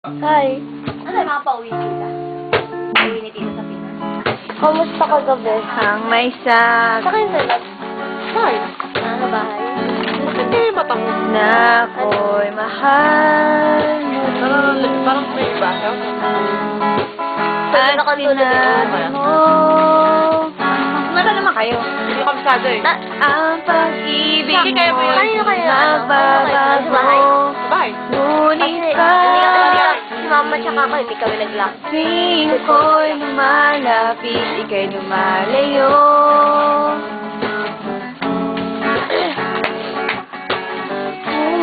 Hi. Ano, makapauwi kita? Pauwi ni Tita sa Pinas. Kamusta ka gabi? Ang may sag Sa akin salat. Saan? Sa bahay. Bakit kayo matangos? na ako'y mahal mo. Parang may iba. At nakatulog sinabi ako. mo Mata naman kayo. Hindi ko kabisado eh. ang pag-ibig Sige, kaya mo yun. Kanino kayo? nagbabago. Sa bahay? Bye. Ngunit Si mama tsaka ako, hindi kami nag-lock. pagdating ko'y lumalapit, ika'y lumalayo.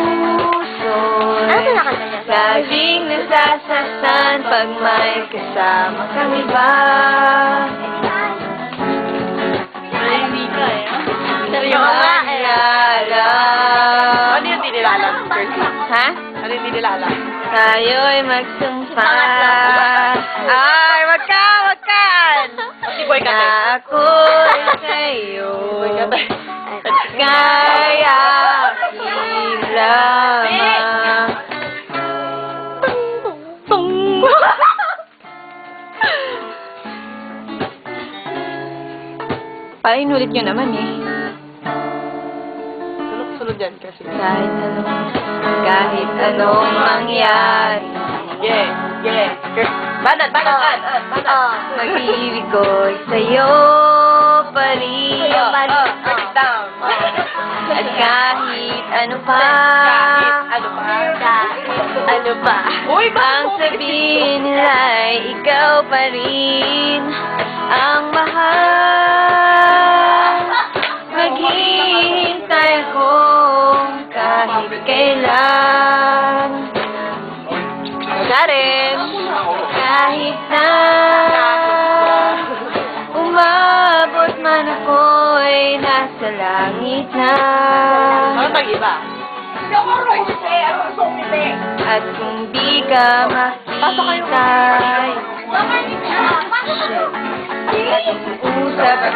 Puso'y Ano kinakanta niya? laging nasasaktan pag may kasama kang iba. Hindi ka eh. Seryoso nga eh. Maalala. Ano yung di nila alam? Ha? Ano yung di nila alam? Tayo'y magsumpa. Pangatlo. Ay, wag ka! Si Boy ka Na ako'y sa'yo. Boy ka Kaya lamang. Parang inulit nyo naman eh. Sunod yan kasi. Kahit anong mangyari, Yeah. Banat. pag-ibig ko'y sa'yo pa rin. Down. At kahit ano pa, Ano pa? Uy, ang sabihin nila'y ikaw pa rin ang mahal. Maghihintay ako kahit kailan. Wala rin, kahit na umabot man ako'y nasa langit na. Ano tag-iba? At kung di ka makita, usap